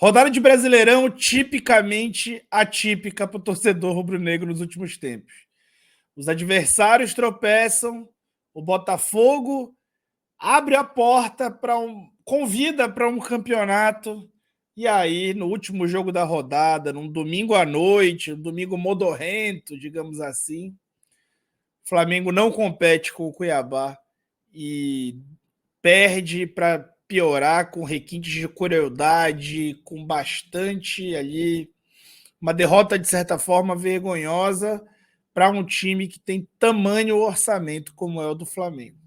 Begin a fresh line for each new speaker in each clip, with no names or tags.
Rodada de Brasileirão tipicamente atípica para o torcedor rubro-negro nos últimos tempos. Os adversários tropeçam, o Botafogo abre a porta convida para um campeonato, e aí, no último jogo da rodada, num domingo à noite, um domingo modorrento, digamos assim, o Flamengo não compete com o Cuiabá e perde para piorar, com requintes de crueldade, com bastante ali, uma derrota de certa forma vergonhosa para um time que tem tamanho orçamento como é o do Flamengo.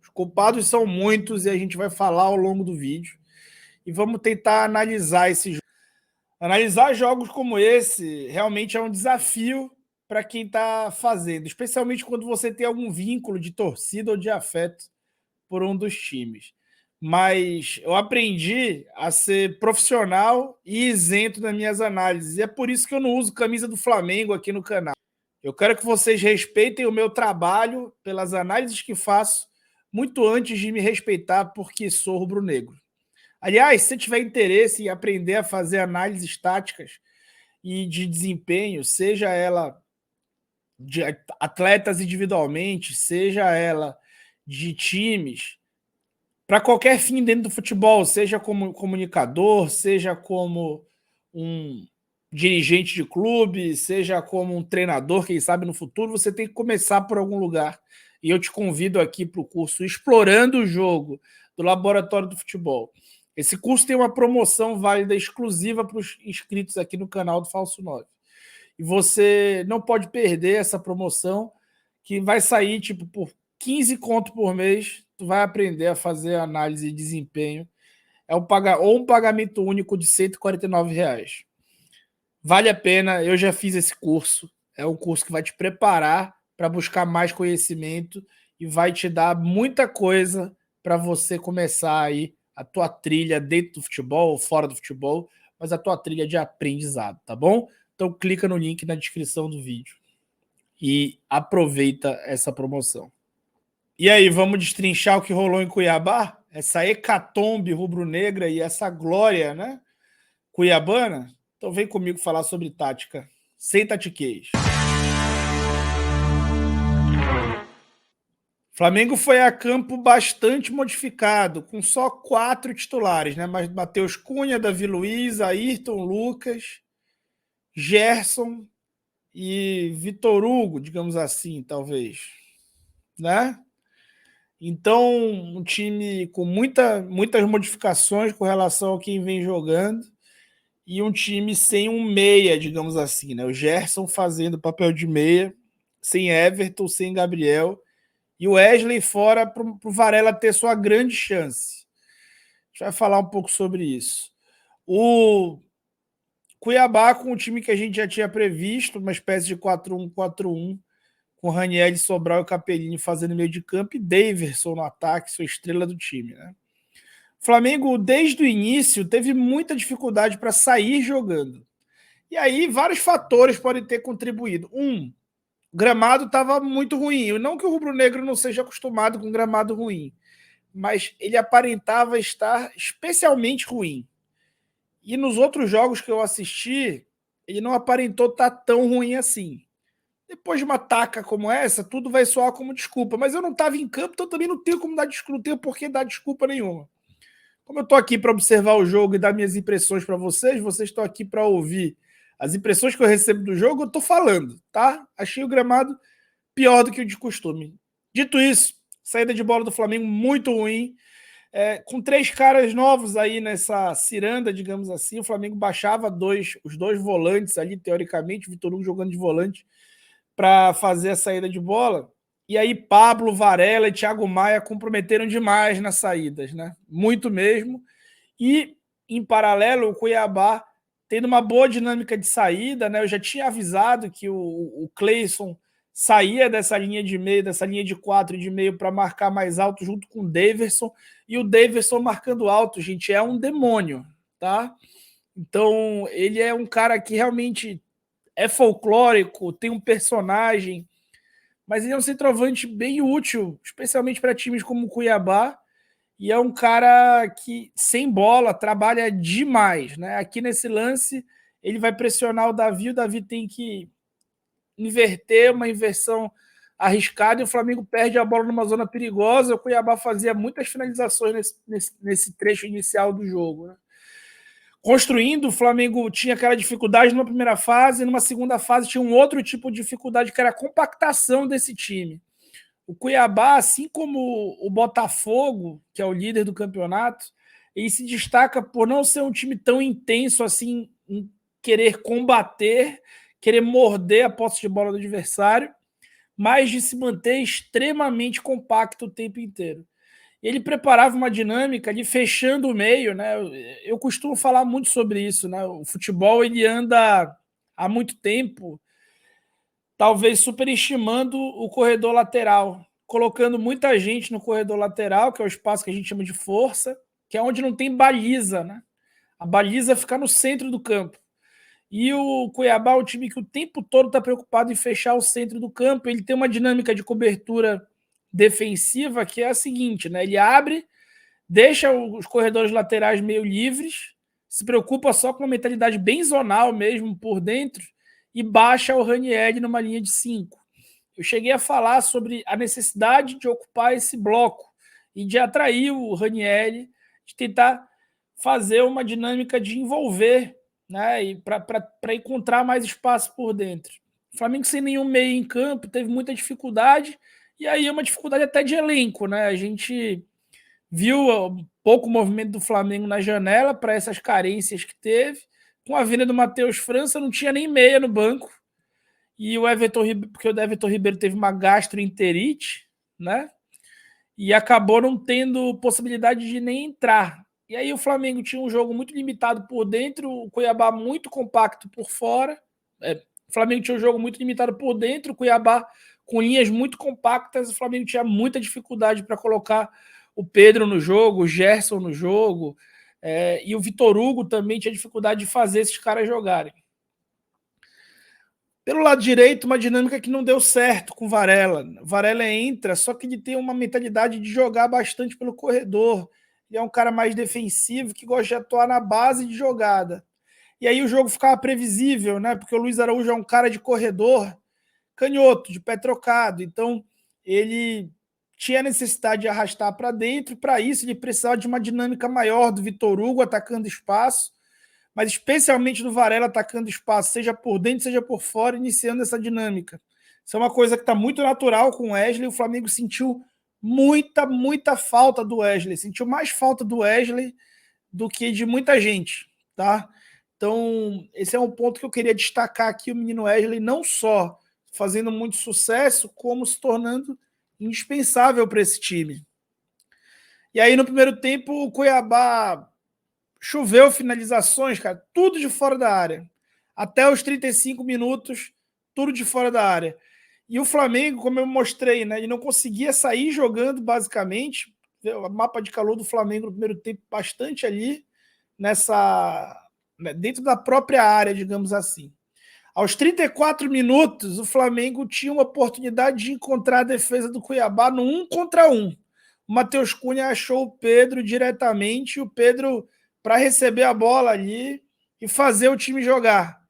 Os culpados são muitos e a gente vai falar ao longo do vídeo e vamos tentar analisar esse jogo. Analisar jogos como esse realmente é um desafio para quem está fazendo, especialmente quando você tem algum vínculo de torcida ou de afeto por um dos times. Mas eu aprendi a ser profissional e isento nas minhas análises. E é por isso que eu não uso camisa do Flamengo aqui no canal. Eu quero que vocês respeitem o meu trabalho pelas análises que faço, muito antes de me respeitar porque sou rubro-negro. Aliás, se você tiver interesse em aprender a fazer análises táticas e de desempenho, seja ela de atletas individualmente, seja ela de times, para qualquer fim dentro do futebol, seja como comunicador, seja como um dirigente de clube, seja como um treinador, quem sabe no futuro, você tem que começar por algum lugar. E eu te convido aqui para o curso Explorando o Jogo, do Laboratório do Futebol. Esse curso tem uma promoção válida exclusiva para os inscritos aqui no canal do Falso 9. E você não pode perder essa promoção, que vai sair tipo por 15 conto por mês. Tu vai aprender a fazer análise de desempenho. É um pagamento único de R$ 149. Vale a pena, eu já fiz esse curso. É um curso que vai te preparar para buscar mais conhecimento e vai te dar muita coisa para você começar aí a tua trilha dentro do futebol ou fora do futebol, mas a tua trilha de aprendizado, tá bom? Então clica no link na descrição do vídeo e aproveita essa promoção. E aí, vamos destrinchar o que rolou em Cuiabá? Essa hecatombe rubro-negra e essa glória, né, cuiabana? Então vem comigo falar sobre tática, sem tatiquês. Flamengo foi a campo bastante modificado, com só 4 titulares, né? Mas Matheus Cunha, Davi Luiz, Ayrton Lucas, Gerson e Vitor Hugo, digamos assim, talvez, né? Então, um time com muitas modificações com relação ao quem vem jogando e um time sem um meia, digamos assim, né? O Gerson fazendo papel de meia, sem Everton, sem Gabriel, e o Wesley fora para o Varela ter sua grande chance. A gente vai falar um pouco sobre isso. O Cuiabá com o time que a gente já tinha previsto, uma espécie de 4-1-4-1, com Raniel, Sobral e Capelini fazendo meio de campo e Daverson no ataque, sua estrela do time, né? O Flamengo, desde o início, teve muita dificuldade para sair jogando. E aí, vários fatores podem ter contribuído. O gramado estava muito ruim. Não que o rubro-negro não seja acostumado com gramado ruim, mas ele aparentava estar especialmente ruim. E nos outros jogos que eu assisti, ele não aparentou estar tão ruim assim. Depois de uma taca como essa, tudo vai soar como desculpa. Mas eu não estava em campo, então também não tenho como dar desculpa, não tenho por que dar desculpa nenhuma. Como eu estou aqui para observar o jogo e dar minhas impressões para vocês estão aqui para ouvir as impressões que eu recebo do jogo, eu estou falando, tá? Achei o gramado pior do que o de costume. Dito isso, saída de bola do Flamengo muito ruim. Com 3 caras novos aí nessa ciranda, digamos assim, o Flamengo baixava os 2 volantes ali, teoricamente, o Vitor Hugo jogando de volante, para fazer a saída de bola. E aí Pablo, Varela e Thiago Maia comprometeram demais nas saídas, né? Muito mesmo. E, em paralelo, o Cuiabá tendo uma boa dinâmica de saída, né? Eu já tinha avisado que o Cleison saía dessa linha de meio, dessa linha de 4 de meio para marcar mais alto junto com o Daverson. E o Daverson marcando alto, gente, é um demônio, tá? Então, ele é um cara que realmente é folclórico, tem um personagem, mas ele é um centroavante bem útil, especialmente para times como o Cuiabá, e é um cara que, sem bola, trabalha demais, né? Aqui nesse lance, ele vai pressionar o Davi tem que inverter, uma inversão arriscada, e o Flamengo perde a bola numa zona perigosa. O Cuiabá fazia muitas finalizações nesse trecho inicial do jogo, né? Construindo, o Flamengo tinha aquela dificuldade numa primeira fase, numa segunda fase tinha um outro tipo de dificuldade, que era a compactação desse time. O Cuiabá, assim como o Botafogo, que é o líder do campeonato, ele se destaca por não ser um time tão intenso assim, em querer combater, querer morder a posse de bola do adversário, mas de se manter extremamente compacto o tempo inteiro. Ele preparava uma dinâmica de fechando o meio, né? Eu costumo falar muito sobre isso, né? O futebol ele anda há muito tempo, talvez superestimando o corredor lateral, colocando muita gente no corredor lateral, que é o espaço que a gente chama de força, que é onde não tem baliza, né? A baliza fica no centro do campo. E o Cuiabá é um time que o tempo todo está preocupado em fechar o centro do campo. Ele tem uma dinâmica de cobertura defensiva que é a seguinte, né? Ele abre, deixa os corredores laterais meio livres, se preocupa só com uma mentalidade bem zonal mesmo por dentro e baixa o Ranieri numa linha de 5. Eu cheguei a falar sobre a necessidade de ocupar esse bloco e de atrair o Ranieri, de tentar fazer uma dinâmica de envolver, né, e para encontrar mais espaço por dentro. O Flamengo sem nenhum meio em campo teve muita dificuldade, e aí é uma dificuldade até de elenco, né? A gente viu pouco movimento do Flamengo na janela para essas carências que teve. Com a vinda do Matheus França, não tinha nem meia no banco. E o Everton Ribeiro, porque o Everton Ribeiro teve uma gastroenterite, né? E acabou não tendo possibilidade de nem entrar. E aí o Flamengo tinha um jogo muito limitado por dentro, o Cuiabá muito compacto por fora. O Flamengo tinha um jogo muito limitado por dentro, o Cuiabá com linhas muito compactas. O Flamengo tinha muita dificuldade para colocar o Pedro no jogo, o Gerson no jogo, e o Vitor Hugo também tinha dificuldade de fazer esses caras jogarem. Pelo lado direito, uma dinâmica que não deu certo com o Varela. O Varela entra, só que ele tem uma mentalidade de jogar bastante pelo corredor. Ele é um cara mais defensivo, que gosta de atuar na base de jogada. E aí o jogo ficava previsível, né? Porque o Luiz Araújo é um cara de corredor, canhoto, de pé trocado. Então, ele tinha necessidade de arrastar para dentro. Para isso, ele precisava de uma dinâmica maior do Vitor Hugo atacando espaço, mas especialmente do Varela atacando espaço, seja por dentro, seja por fora, iniciando essa dinâmica. Isso é uma coisa que está muito natural com o Wesley. O Flamengo sentiu muita falta do Wesley. Sentiu mais falta do Wesley do que de muita gente, tá? Então, esse é um ponto que eu queria destacar aqui, o menino Wesley não só fazendo muito sucesso, como se tornando indispensável para esse time. E aí, no primeiro tempo, o Cuiabá choveu finalizações, cara, tudo de fora da área. Até os 35 minutos, tudo de fora da área. E o Flamengo, como eu mostrei, né, ele não conseguia sair jogando, basicamente. O mapa de calor do Flamengo no primeiro tempo bastante ali, dentro da própria área, digamos assim. Aos 34 minutos, o Flamengo tinha uma oportunidade de encontrar a defesa do Cuiabá no 1 contra 1. O Matheus Cunha achou o Pedro diretamente, e o Pedro, para receber a bola ali e fazer o time jogar.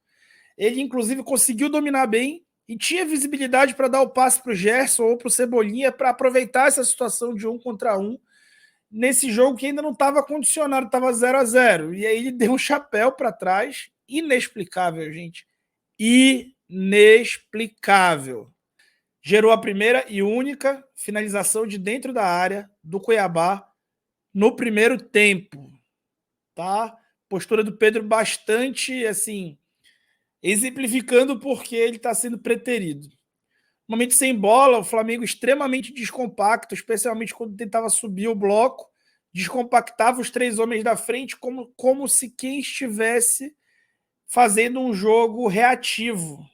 Ele, inclusive, conseguiu dominar bem e tinha visibilidade para dar o passe para o Gerson ou para o Cebolinha para aproveitar essa situação de 1 contra 1 nesse jogo que ainda não estava condicionado, estava 0-0. E aí ele deu um chapéu para trás, inexplicável, gente. Inexplicável. Gerou a primeira e única finalização de dentro da área do Cuiabá no primeiro tempo, tá? Postura do Pedro bastante, assim, exemplificando porque ele está sendo preterido. Momento sem bola, o Flamengo extremamente descompacto, especialmente quando tentava subir o bloco, descompactava os três homens da frente como se quem estivesse fazendo um jogo reativo,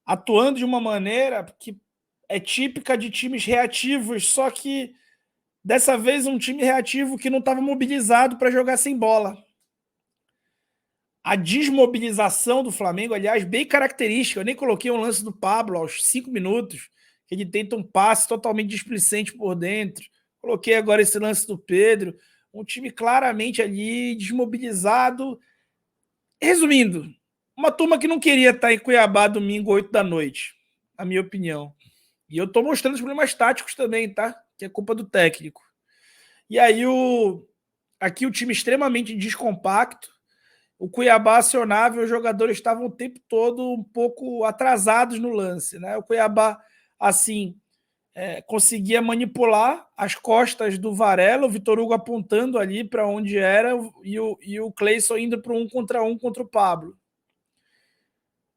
atuando de uma maneira que é típica de times reativos, só que dessa vez um time reativo que não estava mobilizado para jogar sem bola. A desmobilização do Flamengo, aliás, bem característica. Eu nem coloquei um lance do Pablo aos 5 minutos, que ele tenta um passe totalmente displicente por dentro. Coloquei agora esse lance do Pedro. Um time claramente ali desmobilizado. Resumindo, uma turma que não queria estar em Cuiabá domingo, 8 da noite, na minha opinião. E eu tô mostrando os problemas táticos também, tá? Que é culpa do técnico. E aí, aqui o time extremamente descompacto. O Cuiabá acionável, os jogadores estavam o tempo todo um pouco atrasados no lance, né? O Cuiabá, assim, conseguia manipular as costas do Varela, o Vitor Hugo apontando ali para onde era e o Cleison indo para um contra o Pablo.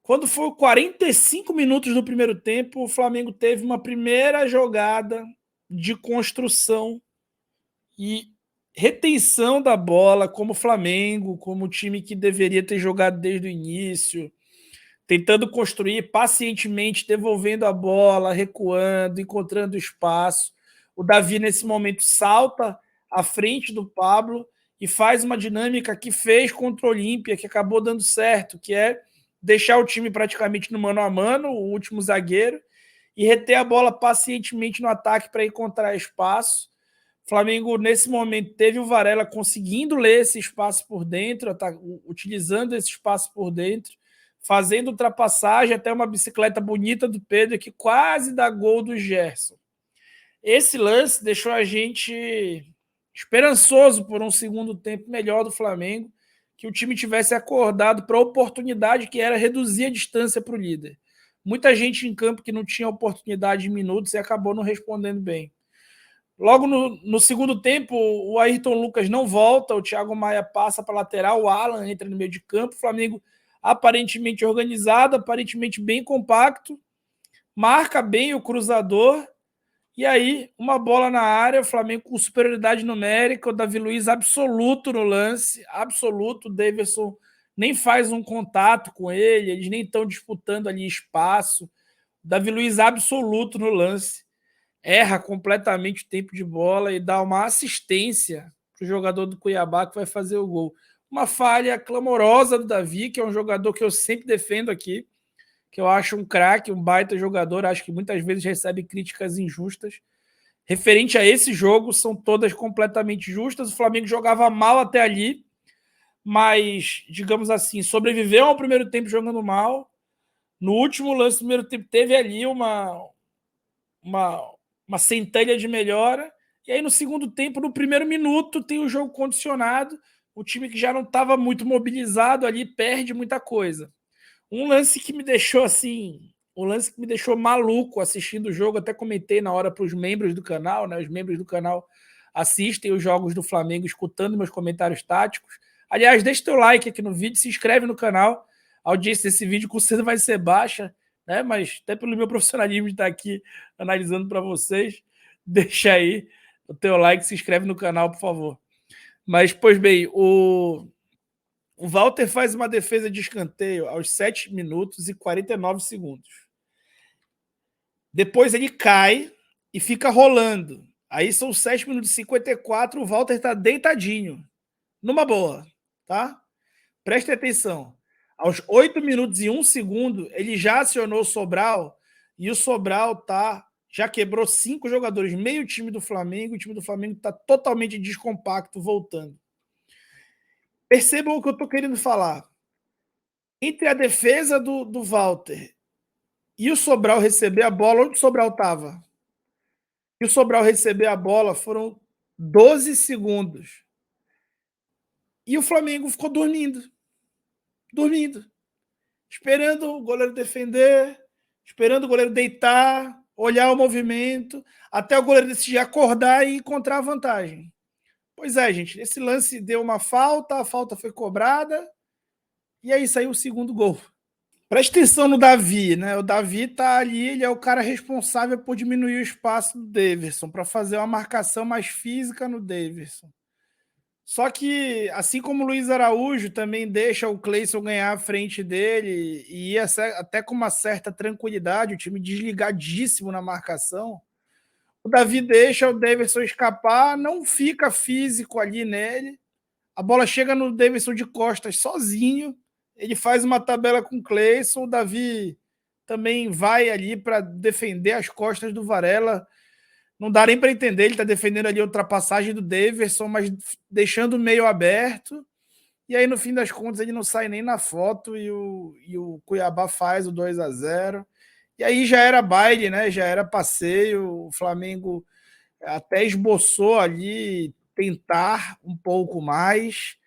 Quando foi 45 minutos do primeiro tempo, o Flamengo teve uma primeira jogada de construção e retenção da bola, como o Flamengo, como o time que deveria ter jogado desde o início, tentando construir pacientemente, devolvendo a bola, recuando, encontrando espaço. O Davi, nesse momento, salta à frente do Pablo e faz uma dinâmica que fez contra o Olímpia, que acabou dando certo, que é deixar o time praticamente no mano a mano, o último zagueiro, e reter a bola pacientemente no ataque para encontrar espaço. O Flamengo, nesse momento, teve o Varela conseguindo ler esse espaço por dentro, utilizando esse espaço por dentro, fazendo ultrapassagem até uma bicicleta bonita do Pedro, que quase dá gol do Gerson. Esse lance deixou a gente esperançoso por um segundo tempo melhor do Flamengo, que o time tivesse acordado para a oportunidade que era reduzir a distância para o líder. Muita gente em campo que não tinha oportunidade de minutos e acabou não respondendo bem. Logo no segundo tempo, o Ayrton Lucas não volta, o Thiago Maia passa para a lateral, o Alan entra no meio de campo, o Flamengo aparentemente organizado, aparentemente bem compacto, marca bem o cruzador, e aí uma bola na área, o Flamengo com superioridade numérica, o Davi Luiz absoluto no lance, absoluto, o Davidson nem faz um contato com ele, eles nem estão disputando ali espaço, o Davi Luiz absoluto no lance, erra completamente o tempo de bola e dá uma assistência para o jogador do Cuiabá que vai fazer o gol. Uma falha clamorosa do Davi, que é um jogador que eu sempre defendo aqui, que eu acho um craque, um baita jogador, acho que muitas vezes recebe críticas injustas. Referente a esse jogo, são todas completamente justas. O Flamengo jogava mal até ali, mas, digamos assim, sobreviveu ao primeiro tempo jogando mal. No último lance do primeiro tempo, teve ali uma centelha de melhora. E aí, no segundo tempo, no primeiro minuto, tem o jogo condicionado. O time que já não estava muito mobilizado ali perde muita coisa. Um lance que me deixou assim, um lance que me deixou maluco assistindo o jogo, até comentei na hora para os membros do canal, né? Os membros do canal assistem os jogos do Flamengo escutando meus comentários táticos. Aliás, deixa teu like aqui no vídeo, se inscreve no canal. A audiência desse vídeo com certeza vai ser baixa, né? Mas até pelo meu profissionalismo de estar aqui analisando para vocês, deixa aí o teu like, se inscreve no canal, por favor. Mas, pois bem, o Walter faz uma defesa de escanteio aos 7 minutos e 49 segundos. Depois ele cai e fica rolando. Aí são 7 minutos e 54, o Walter está deitadinho. Numa boa, tá? Preste atenção. Aos 8 minutos e 1 segundo, ele já acionou o Sobral e o Sobral já quebrou 5 jogadores, meio time do Flamengo. O time do Flamengo está totalmente descompacto, voltando. Percebam o que eu estou querendo falar. Entre a defesa do Walter e o Sobral receber a bola, onde o Sobral estava? E o Sobral receber a bola foram 12 segundos. E o Flamengo ficou dormindo. Dormindo. Esperando o goleiro defender, esperando o goleiro deitar, olhar o movimento, até o goleiro decidir acordar e encontrar a vantagem. Pois é, gente, esse lance deu uma falta, a falta foi cobrada, e aí saiu o segundo gol. Presta atenção no Davi, né? O Davi tá ali, ele é o cara responsável por diminuir o espaço do Davidson, para fazer uma marcação mais física no Davidson. Só que, assim como o Luiz Araújo também deixa o Cleison ganhar a frente dele e ia até com uma certa tranquilidade, o time desligadíssimo na marcação, o Davi deixa o Davidson escapar, não fica físico ali nele, a bola chega no Davidson de costas sozinho, ele faz uma tabela com o Cleison, o Davi também vai ali para defender as costas do Varela, Não dá nem para entender, ele está defendendo ali a ultrapassagem do Daverson, mas deixando o meio aberto. E aí, no fim das contas, ele não sai nem na foto e o Cuiabá faz o 2-0. E aí já era baile, né? Já era passeio. O Flamengo até esboçou ali tentar um pouco mais.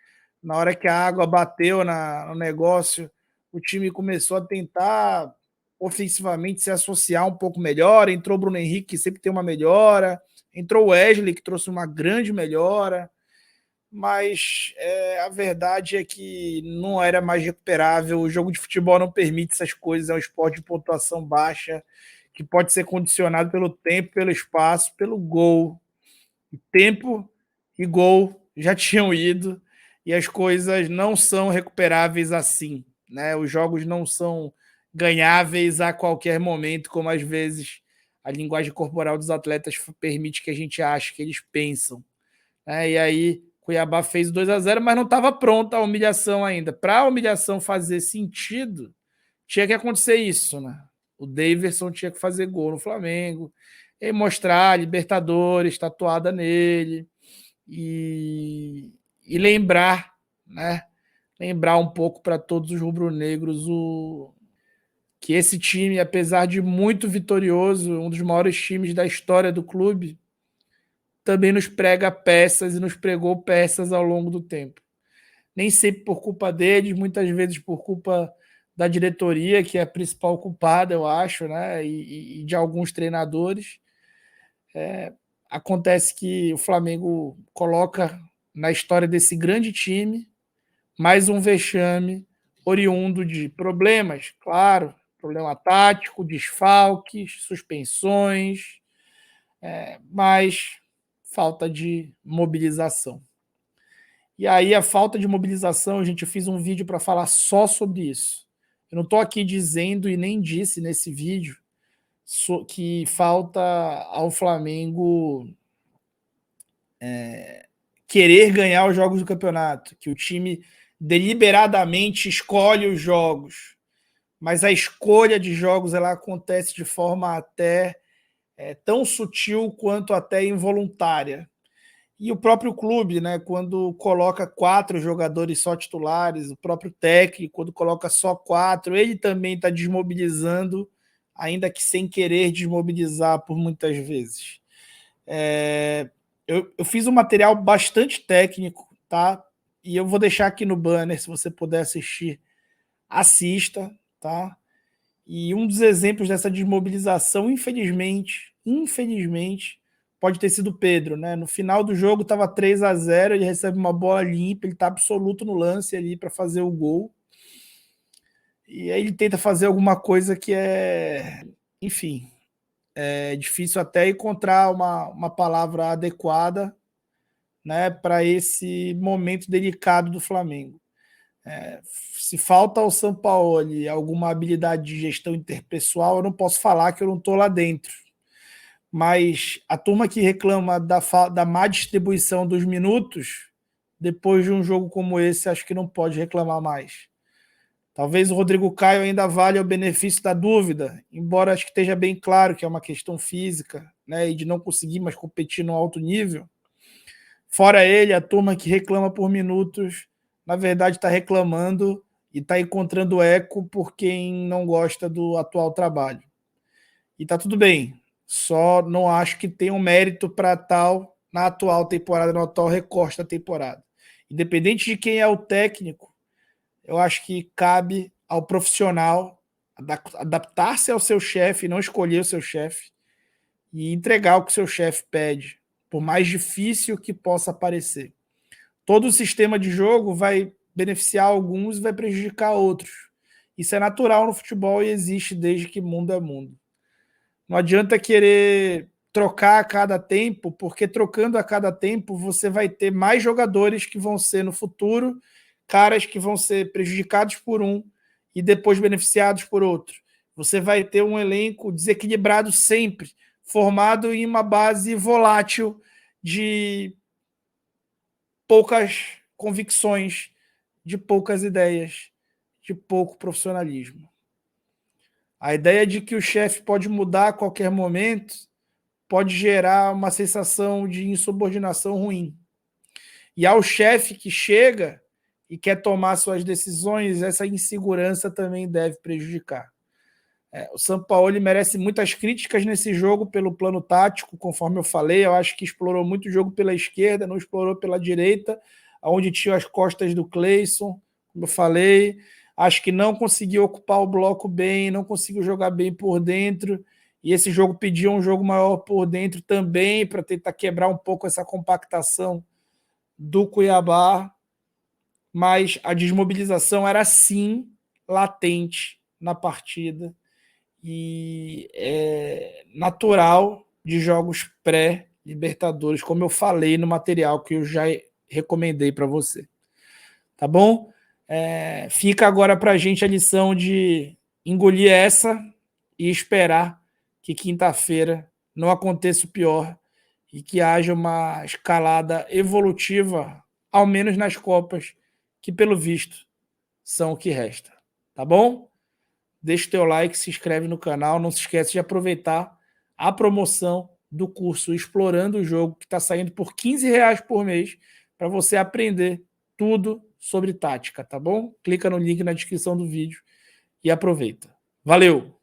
Na hora que a água bateu no negócio, o time começou a tentar ofensivamente se associar um pouco melhor. Entrou o Bruno Henrique, que sempre tem uma melhora. Entrou o Wesley, que trouxe uma grande melhora. Mas a verdade é que não era mais recuperável. O jogo de futebol não permite essas coisas. É um esporte de pontuação baixa, que pode ser condicionado pelo tempo, pelo espaço, pelo gol. Tempo e gol já tinham ido e as coisas não são recuperáveis assim, né? Os jogos não são ganháveis a qualquer momento, como às vezes a linguagem corporal dos atletas permite que a gente ache que eles pensam, né? E aí Cuiabá fez 2-0, mas não estava pronta a humilhação ainda. Para a humilhação fazer sentido, tinha que acontecer isso, né? O Daverson tinha que fazer gol no Flamengo, e mostrar a Libertadores tatuada nele e lembrar, né? Lembrar um pouco para todos os rubro-negros que esse time, apesar de muito vitorioso, um dos maiores times da história do clube, também nos prega peças e nos pregou peças ao longo do tempo. Nem sempre por culpa deles, muitas vezes por culpa da diretoria, que é a principal culpada, eu acho, né? E de alguns treinadores. Acontece que o Flamengo coloca na história desse grande time mais um vexame oriundo de problemas, claro, problema tático, desfalques, suspensões, mas falta de mobilização. E aí a falta de mobilização, gente, eu fiz um vídeo para falar só sobre isso. Eu não estou aqui dizendo e nem disse nesse vídeo que falta ao Flamengo querer ganhar os jogos do campeonato, que o time deliberadamente escolhe os jogos, mas a escolha de jogos ela acontece de forma até tão sutil quanto até involuntária. E o próprio clube, né, quando coloca 4 jogadores só titulares, o próprio técnico, quando coloca só 4, ele também está desmobilizando, ainda que sem querer desmobilizar por muitas vezes. Eu fiz um material bastante técnico, tá? E eu vou deixar aqui no banner, se você puder assistir, assista, tá? E um dos exemplos dessa desmobilização, infelizmente, pode ter sido o Pedro, né? No final do jogo estava 3-0, ele recebe uma bola limpa, ele está absoluto no lance ali para fazer o gol. E aí ele tenta fazer alguma coisa que enfim, é difícil até encontrar uma palavra adequada, né, para esse momento delicado do Flamengo. Se falta ao Sampaoli alguma habilidade de gestão interpessoal, eu não posso falar que eu não estou lá dentro. Mas a turma que reclama da má distribuição dos minutos, depois de um jogo como esse, acho que não pode reclamar mais. Talvez o Rodrigo Caio ainda valha o benefício da dúvida, embora acho que esteja bem claro que é uma questão física, né, e de não conseguir mais competir no alto nível. Fora ele, a turma que reclama por minutos, na verdade está reclamando e está encontrando eco por quem não gosta do atual trabalho. E está tudo bem, só não acho que tenha um mérito para tal na atual temporada, no atual recorte da temporada. Independente de quem é o técnico, eu acho que cabe ao profissional adaptar-se ao seu chefe, não escolher o seu chefe, e entregar o que o seu chefe pede, por mais difícil que possa parecer. Todo o sistema de jogo vai beneficiar alguns e vai prejudicar outros. Isso é natural no futebol e existe desde que mundo é mundo. Não adianta querer trocar a cada tempo, porque trocando a cada tempo você vai ter mais jogadores que vão ser no futuro caras que vão ser prejudicados por um e depois beneficiados por outro. Você vai ter um elenco desequilibrado sempre, formado em uma base volátil de poucas convicções, de poucas ideias, de pouco profissionalismo. A ideia de que o chefe pode mudar a qualquer momento pode gerar uma sensação de insubordinação ruim. E ao chefe que chega e quer tomar suas decisões, essa insegurança também deve prejudicar. O Sampaoli merece muitas críticas nesse jogo pelo plano tático, conforme eu falei. Eu acho que explorou muito o jogo pela esquerda, não explorou pela direita, onde tinha as costas do Cleison, como eu falei. Acho que não conseguiu ocupar o bloco bem, não conseguiu jogar bem por dentro. E esse jogo pedia um jogo maior por dentro também, para tentar quebrar um pouco essa compactação do Cuiabá. Mas a desmobilização era sim latente na partida e é natural de jogos pré-Libertadores, como eu falei no material que eu já recomendei para você. Tá bom? Fica agora para a gente a lição de engolir essa e esperar que quinta-feira não aconteça o pior e que haja uma escalada evolutiva, ao menos nas Copas, que pelo visto são o que resta. Tá bom? Deixa o teu like, se inscreve no canal. Não se esquece de aproveitar a promoção do curso Explorando o Jogo, que está saindo por R$ 15 por mês, para você aprender tudo sobre tática, tá bom? Clica no link na descrição do vídeo e aproveita. Valeu!